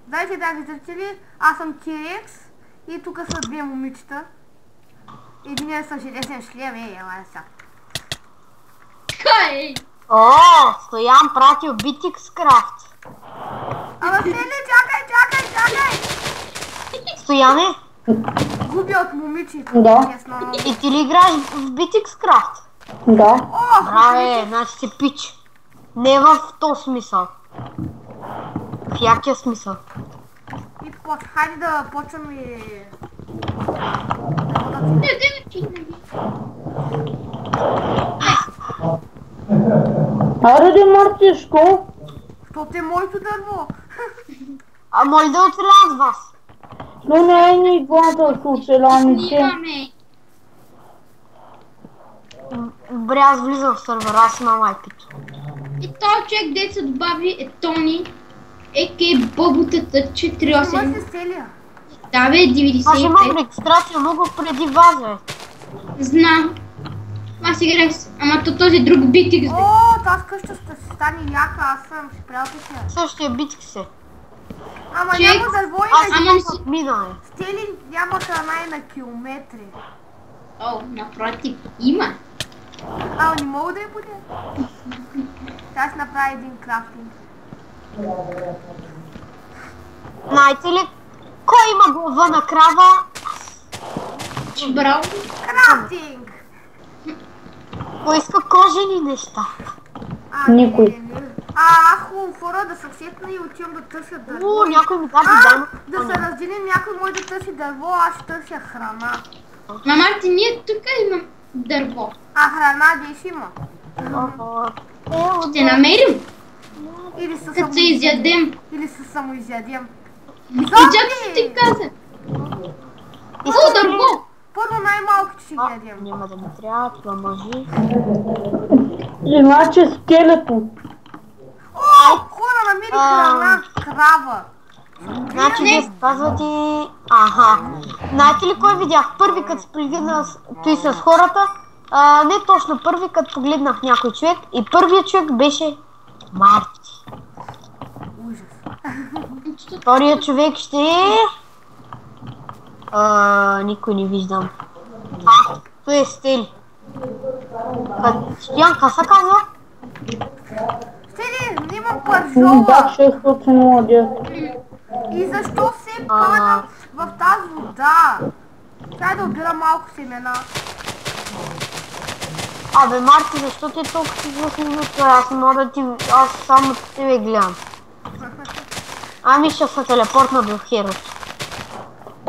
Дайте да виждате ли, аз съм T-Rex и тук са две момичета. Единият са железен шлем, ела е сега. Кай! О, Стоян пратил Битикскрафт. Ама Сели, чакай! Стояне? Губи от момичета. Да. И ти ли играеш в Битикскрафт? Да. О, Браве, значи си пич. Не в този смисъл. В якия смисъл? и хайде да почвам и... Аре, Мартишко. Защото е моето дърво. А може да оцелявам с вас? Но не е ни двамата са оцеляните. Снимаме. Добре, аз влизам в сървъра, аз имам айпито. И този човек, дето се добави, е Тони. Еке Бобутата 48. Има се Селия. Да бе, Аз имам 95. регистрация много преди вас, бе. Знам. Аз играх с... Ама то този друг битик, бе. О, тази къща ще си стане яка, аз съм спрял се. Същия битик се. Ама Чек, няма дърво и Аз на... Ама имам минане. Стели няма храна и на километри. О, напротив, има. Ама не мога да я будя. Сега ще направя един крафтинг. Знаете ли, кой има глава на крава? Браво. Крафтинг! Кой иска кожени неща? Никой. Не. Аз хубаво хора да се сетна и отивам да търся дърво. О, някой ми даде дан. Да се разделим, някой може да търси дърво, аз ще търся храна. Мамарти, ние тук имам дърво. А храна де има? Ще намерим, Или се като се изядем. Или се самоизядем. Чакай, ти каза. О, дърво! Първо най-малко ще ядем. Няма да ми трябва, това мъжи. Значи скелето. О, хора, намерих храна, крава. Значи вие казвате... Аха. Знаете ли кой видях? Първи като се пригидна той с хората. Не точно първи, като погледнах някой човек. И първият човек беше Марти. Ужас. Вторият човек ще е... никой не виждам. Той е Стели. Стоян, какво се казва? Стели, имам пържола. Да, 609. И защо се падам в тази вода? Трябва да обира малко семена. Абе, Марти, защо ти е толкова си минута? Аз не мога да ти... Аз само тебе гледам. Ами ще се телепортна до Херос.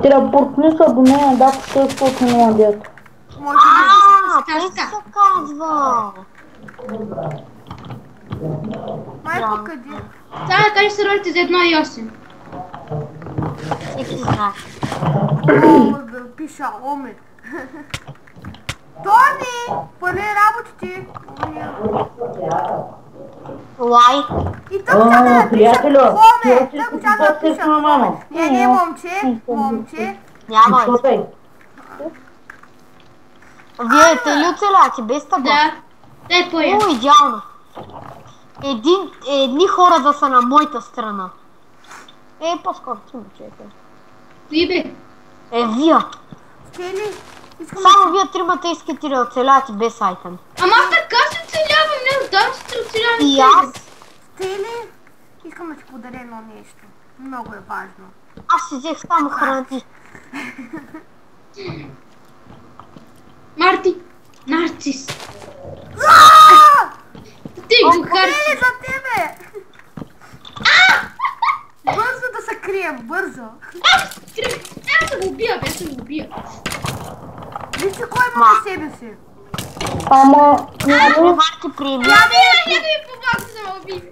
Телепортни са до нея, да, 609. Може да Той се казва. майко къде? Сега да кажеш сървърите за 1.8. Всеки знае. О, да пиша Оме. Тони! Пълни работите! Лай. И тък чака да пиша приятелю, Хоме! ти Тък си чака да съвсем пиша нормално. Хоме! Не, момче! Няма. Слушай, Вие те ли оцеляте без таба? Да. Дай поя. О, идеално. Едни хора да са на моята страна. По-скоро ти ме човека. Кои бе? Вие. Стели, искам Само вие тримата искате да оцелявате без айтъм. Ама аз така се оцелявам, не отдавам се оцелявам. И аз. Стели, искам да ти подаря едно нещо. Много е важно. Аз си взех само храни. Марти. Нарцис. Ти го Стели, харчи. за тебе! Бързо да се крием, бързо! Аз да го убия, бе, да го убия. Вижте кой има на себе си. ама... Марти приеми. Я да ми помага да ме уби.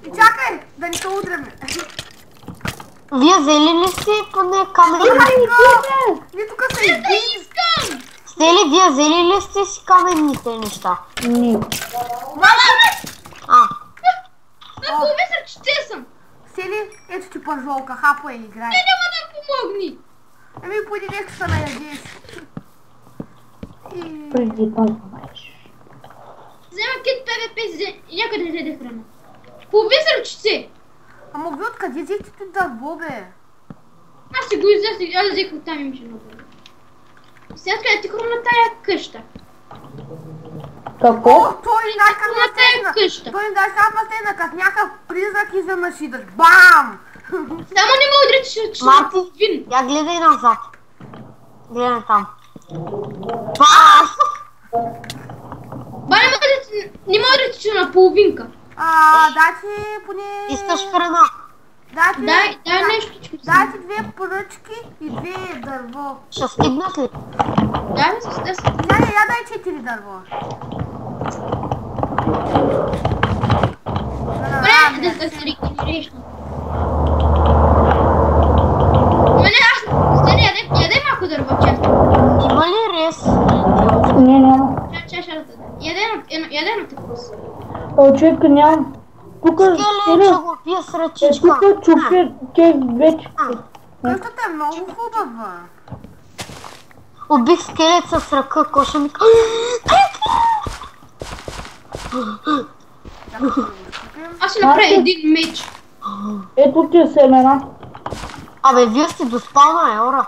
И чакай, да не се удреме. Вие взели ли сте поне камъни? Ние тук са Да избити. искам! Стели, вие взели ли сте си каменните неща? Не. На половина че съм. Стели, ето ти пържолка, хапа и играй. Няма да помогни. Ами пойди нещо се наядеш. И... Преди това знаеш. Взема кит ПВП и някъде даде храна. Половина ръчице. Ама ви откъде взехте тут дърво, бе? Аз си го излезе, аз взех от там имаше много. Сега къде ти хрумна тая къща? Какво? О, той най-как Хрумна тая настегна. къща. Той най-как настегна, като някакъв призрак изведнъж идаш. Бам! Само не ме удрете, че Марти, вин. я гледай назад. Гледай там. Паш! Ба, не ме удрете, че на половинка. Дайте поне... Искаш храна? Дайте... Дай нещо, че Дайте 2 пръчки и 2 дърво. Ще стигнат ли? Дай ми се, Я дай 4 дърво. Добре, да се регенериш. Мене аз... Стени, яде малко дърваче. Има ли рез? Не, няма. Чай, яде на такова. О, човек, нямам. Тук Скелет, Стеля, ще го пия с ръчичка. тук чупи те вече. Къщата е много хубава. Убих скелет с ръка, коша ми... Аз ще направя един меч. Ето ти семена. Абе, вие сте до спална, Еора.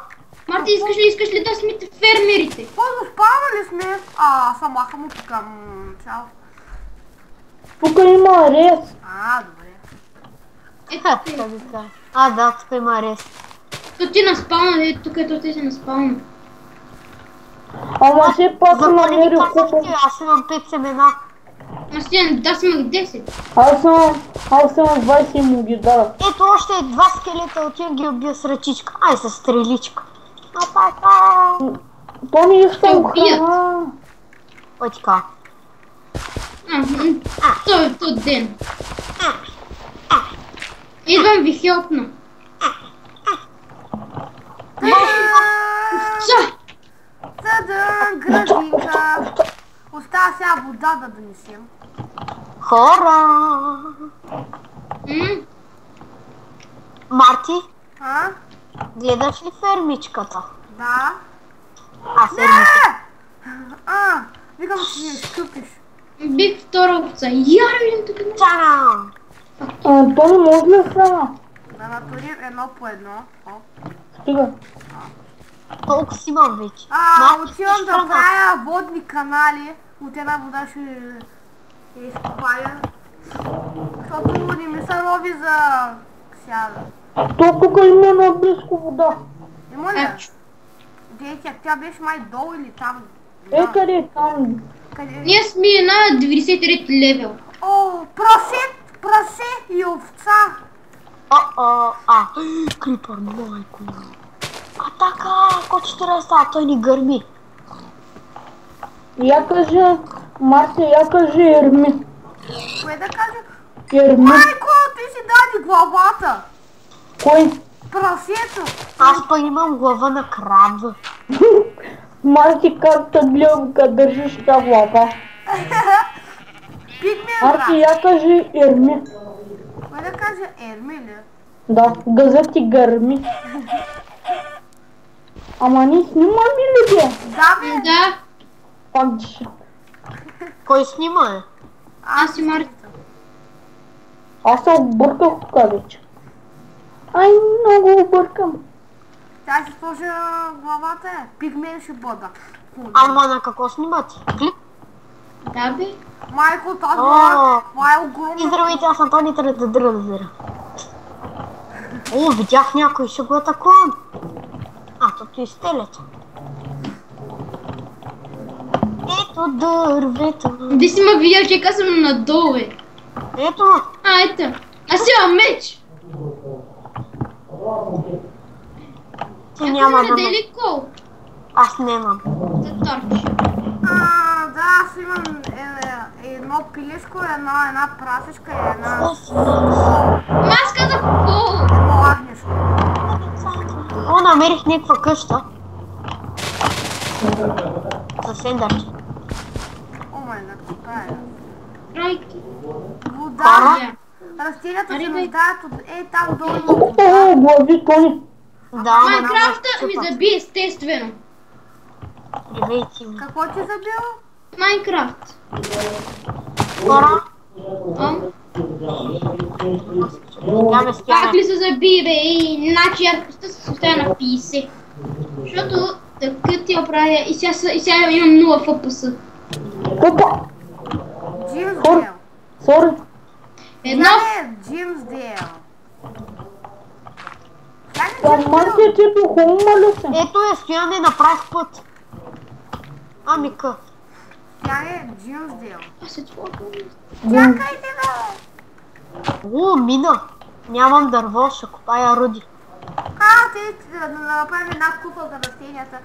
Марти, искаш ли да сме фермерите? По-до спавали сме. Самаха му тук. Чао. Тук има рез. Добре. Ето те. Да, тук има рез. То ти на спална, ето тук ето ти си на спална. Ама все пак съм Запали намерил ми купа. казахте, аз имам 5 семена. Аз имах 10. Аз съм 20 и му ги дадах. Ето още 2 скелета, отивам ги убия с ръчичка. Ай, с стреличка. То ми искам Ще убият. храна. Ой, така. То ден. Идвам ви хелпна. Са! Та-дън, градинка. Остава сега вода да донесем. Хора! Марти, гледаш ли фермичката? Да. Фермичката. Викам, че ще я щупиш. Бих втора овца. Я видим тук. Чана! То не може ли храна? Да натурим едно по едно. Стига. Толкова си имам вече. Отивам да правя водни канали. От една вода ще я изкопая. Защото не ми се лови за сяда. То тук има една близко вода. Има ли? Де тя беше май долу или там? Къде там? Къде? Ние сме на 93 левел. О, прасе и овца. Крипър, майко. Така, кочите ръста, той ни гърми. Я кажи, Марти, я кажи Ерми. Кое да кажа? Ерми. Майко, ти си даде главата. Кой? Прасето. Аз па имам глава на крава. Марти, как те гледам, като държиш та глава? Пигмен, Марти, брат. я кажи Ерми. Кое да кажа Ерми ли? Да, газът ти гърми. Ама ние снимаме ли бе? Да, бе. Да, Пак диша. Кой снима? аз и Марти. Аз се обърках тук вече. Ай, много объркам. Тя ще сложа главата. Пигмен ще бъда. Ама на какво снимате? Клип? Да бе. Майко, тази глава, това е И огромна. здравейте, аз Антони Трададрададра. Видях някой, ще го атакувам. Тото и стелето. Ето дървето. Де си ма видял, че казвам надолу, бе. Ето. Ето. Аз имам меч. Ти няма да ме. Дали кол? Аз нямам. За торч. Да, аз имам едно пилешко, една прасешка и една... Аз казах кол. едно лагнешко. Намерих някаква къща. За сендърче. О май гад, това е. Тройки. Вода. Я. Растенията се Ари, бе. нуждаят от... там долу има вода. О, глави, Тони. Да, Майнкрафта ми заби естествено. Привейте ми. Какво ти забил? Майнкрафт. Хора. А? Тя ме Как спя. ли се заби, бе? Значи аз ще се оставя на 50. Защото така ти я правя и сега имам 0 FPS. Опа! Джимсдейл. Сори. Едно. Джимсдейл. Марти, ти духовна ли си? Ето е, стояне, направих път. Ами къв. Тя е Джимсдейл. Аз се твоя. Чакайте да! О, мина. Нямам дърво, ще копая руди. Те да направим една купа за растенията.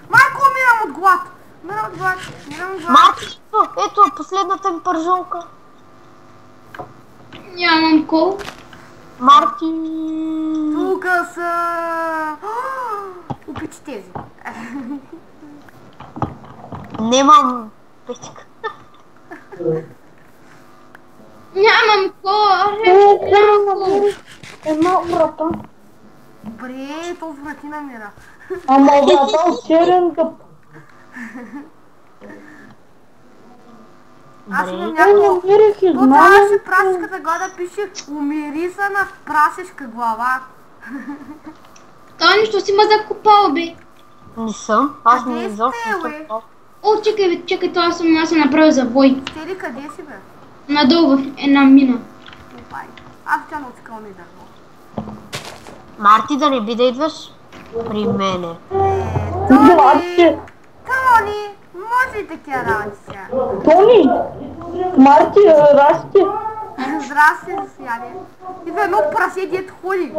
Майко, умирам от глад! Умирам от глад. Марти, ето последната ми пържолка. Нямам кол. Марти. Тука са... Опичи тези. Немам печка. Нямам кол. Една врата. Добре, този врати намира. Ама врата от черен дъб. Аз имам Добре. някакво... Намерих и Това знам. ще прасешката глава пише умири се на прасешка глава. Това нищо си ма закопал, бе. Не съм. Аз Къде не сте, изобщо не бе? съм. О, чакай, бе, чакай, това съм направил завой. Тели, къде си, бе? Надолу в една мина. Опай. Аз тя не отскал ми дърво. Марти, да не би да идваш при мене. Тони! Марти, Тони! Може ли такива работи сега? Тони, Марти, расти. Здрасти, засияне. Идва едно прасе, дето ходи.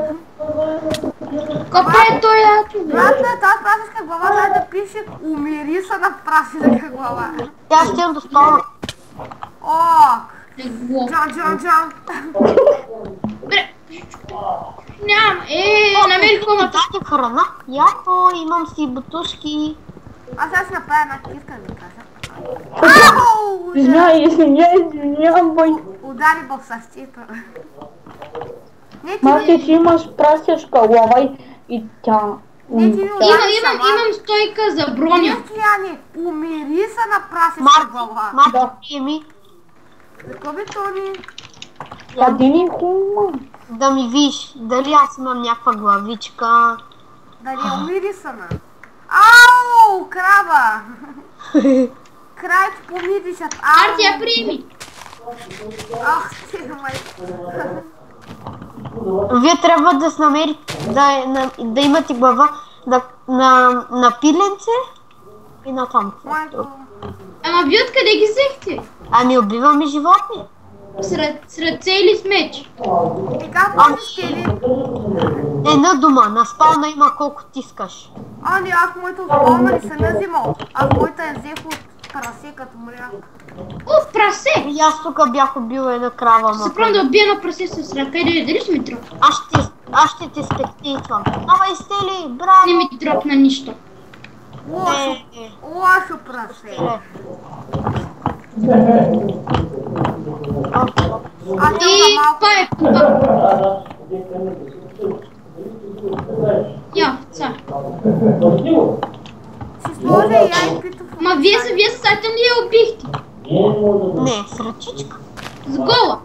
Копе е той, човек. Брат на тази прасешка глава трябва да пише умири се на прасешка глава. Тя ще имам до спална. О! Легло. Джан. Бре. Нямам. Намерих комата. Дайте храна. Яко, имам си бутушки. Аз сега ще направя една кирка, да ви кажа. Ау! Извинявай. Удари в сърцето. Не, ти Марти, ти имаш прасешка глава и тя... Не, ти Имам стойка за броня. Яне, умири се на прасешка глава. Марти, приеми Защо бе, Тони? Къде ни хума? да ми виж дали аз имам някаква главичка. Дали умири се на. Ау, крава! Крайто помиришат. Ау! Арти, я приеми. Ах, ти май. Вие трябва да се намерите, да имате глава на пиленце и на там. Майко. Ама вие откъде ги взехте? Ами убиваме животни. С ръце или с меч? И как можеш ли? Една дума, на спална има колкото искаш. Не, аз моето спална не съм я взимал. Аз моята я взех от прасе, като мрях. О, прасе! И аз тук бях убила една крава. Ще се пробвам да убия едно прасе с ръка и дали ще ми дропна? Аз ще те спектитвам. Давай, Стели, Не браво! ми дропна нищо. Лошо, лошо прасе. Аз И имам малко. това е пупа. Я, ца. Ще сложа и яйпито. Ма вие сатен ли я убихте? Не, с ръчичка. С гола.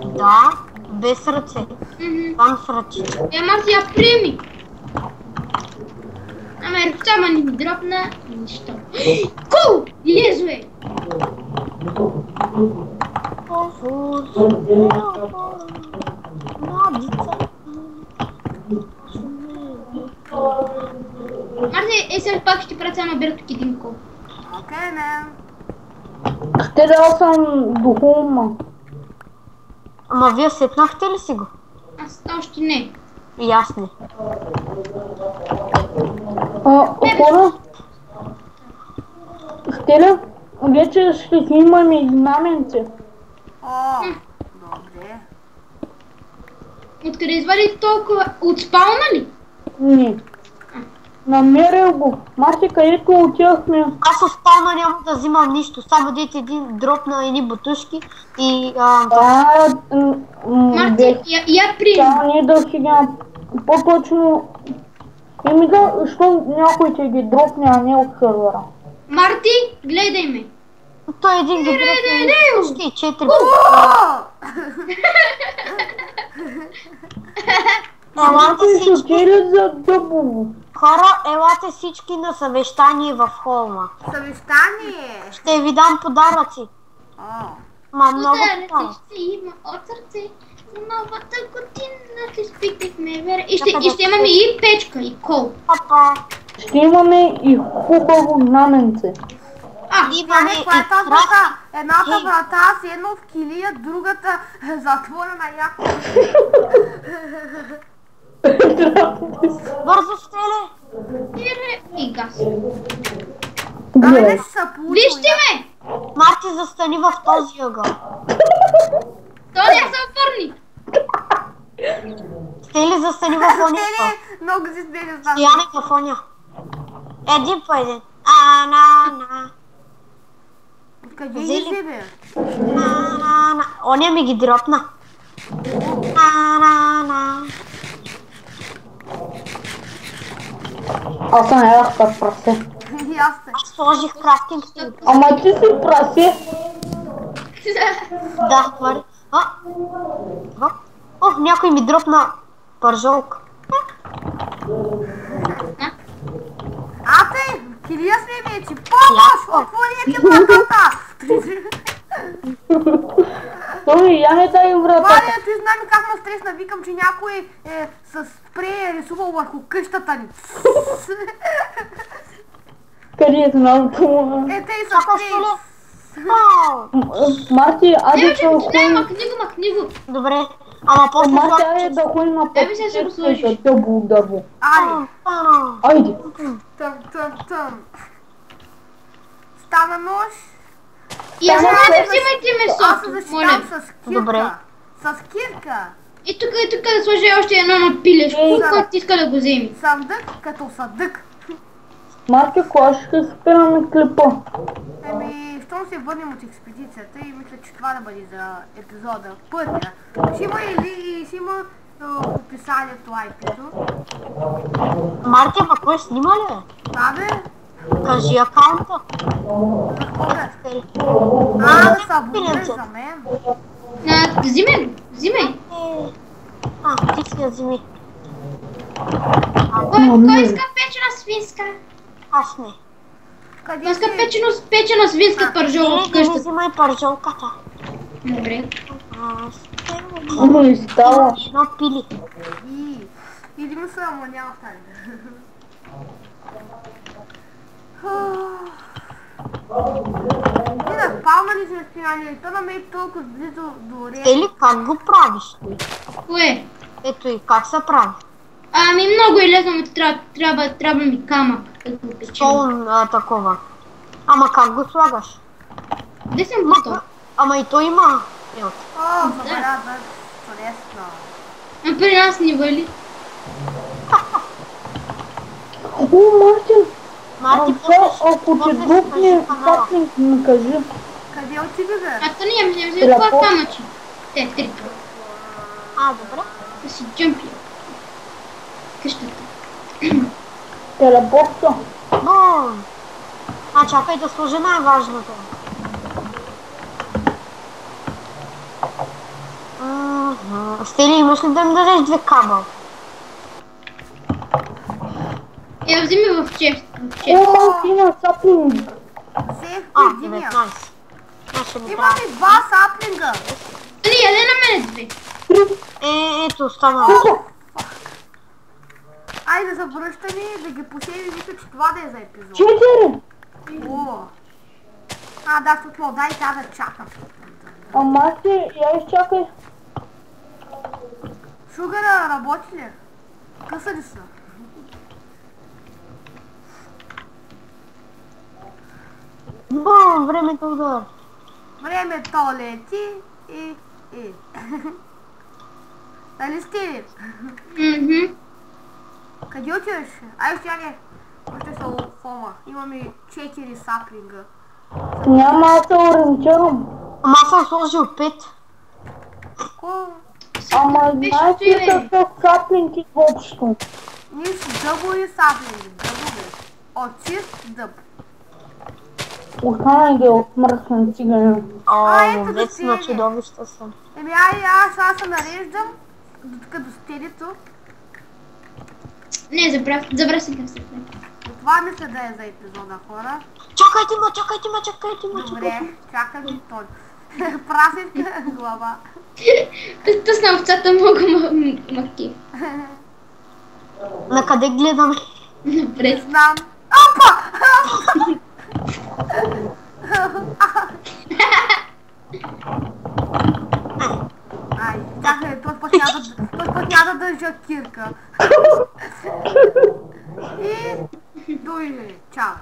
Да, без ръце. Там с ръчичка. Марти, я приеми. Ама ръча, не ми дропна нищо. Кул! Лезо е! Марти, сега пак ще правя само бира тук един кол. Окей, не. Ще дал съм духовна. Ама вие сетнахте ли си го? Аз още не. И аз не. Хора, Стеля, вече ще си имаме знаменце. О, добре. Откъде извади толкова? От спална ли? Не. Намерил го. Марти, където отивахме. Аз от спална няма да взимам нищо, само дете един дроп на едни бутушки и Марти, я приеми. Тя не да си няма по-точно. Еми да, що някой ще ги дропне, а не от сървъра. Марти, гледай ме. Той един ги дръпне всички 4. Елате всички. Шокират за дъбово. Хора, елате всички на съвещание в холма. Съвещание! Ще ви дам подаръци. Ма много Подаръци ще има от сърце. За новата година ти изпитахме вера. И ще имаме и печка, и кол. Папа. Ще имаме и хубаво знаменце. Имаме и Това е тази крак. врата. Едната врата си едно в килия, другата затворена някаква. Бързо стеле. И газ. Абе, нещо се получило. Вижте ме! Марти, застани в този ъгъл. Той я се върни. Стели, застани в ония ъгъл. Стели, много си смея с Стояне в ония. Един по един. Къде Взели? ги бе? Оня ми ги дропна. Аз съм ядах като прасе. И аз се. Аз сложих крафтинг стил. Ама ти си прасе. Да, твари. Ох, някой ми дропна пържолка. Ате, килия сме вече. Помощ! Отворете вратата! Той, я не дай врата. Ваня, ти знам как ме стресна. Викам, че някой с спрей е рисувал върху къщата ни. Къде е знамето му? Ете и с спрей. Марти, айде да Не, ходим. книгу. Добре, ама после Марти, айде да ходим на Дай ми се ще го пътчета сложиш. за дъбово дърво. Айде. Айде. Тъм. Стана нож. И аз Стана не се- взимайте Аз се месото, моля. защитавам с кирка. Добре. С кирка. И тук да сложи още едно напилешко, който иска да го вземи. Съдък като съдък. Марти, кога ще спираме клипа? Еми, щом се върнем от експедицията и мисля, че това да бъде за епизода първия. Ще има ще има описанието IP-то. Марти, ама кой снима ли бе? Да бе, Кажи акаунта. какво бе? Стели. Да се абонираш за мен. Взимай. Ти си я вземи. Кой иска печена свинска? Аз не. Къде Кой иска си? печена свинска пържола от Стели, да ми къщата? взимай пържолката. Добре. Ама и става. Едно пили. Идем се, ама няма стане. Ти да спална ли си на спинание? То на мен толкова близо до река. Стели, как го правиш? Кое? Ето и как се прави. Ами много е лесно, но трябва ми камък. Да го печем. Стол такова. Ама как го слагаш? Къде съм бутал? Ама и то има. Ето. О, добре, да, чудесно. А при нас не вали. О, Мартин, Марти, ако ти бухне саплинг, ми кажи. Къде отиде бе? А то ние ще взем това камъче. Те, трите. добре. Да си джъмпи. Къщата. Телепорта. Бум! Чакай да сложи най-важното. Стели, имаш ли да ми дадеш 2 кабел? Я вземи в чест. О, Мартина, саплинг. Сейф 19. предимия. Ще ми трябва. Имаме 2 саплинга. Али, яде на мене две. Ето, стана. Айде за връщане, да ги посеем и мисля, че това да е за епизод. 4. О. Да, какво, дай тя да чакам. А Марти, я изчакай. Шугара работи ли? Къса ли са? Бум, времето удар. Времето лети и... Нали сте? Мгм. Къде отиваш? Ай, ще не. Още са хома. Имаме 4 саплинга. Няма аз се ориентирам. Ама аз съм сложил 5. Ко? Ама знаеш ли какъв саплинг изобщо? Ние си дъбови саплинги. Дъбове. От чист дъб. Останали от мръсен циган. О, ето момец да на стига. чудовища съм. Еми, аз се нареждам до стелито. Не, забравя се как се прави. Това мисля да е за епизода, хора. Чакайте ма. Добре, чакам и той. Прасивка глава. Тъс на овцата много мъки. На къде гледаме? Напред. Знам. Опа! Ай, чакай, този път няма да държа кирка. И... Дойде, чао.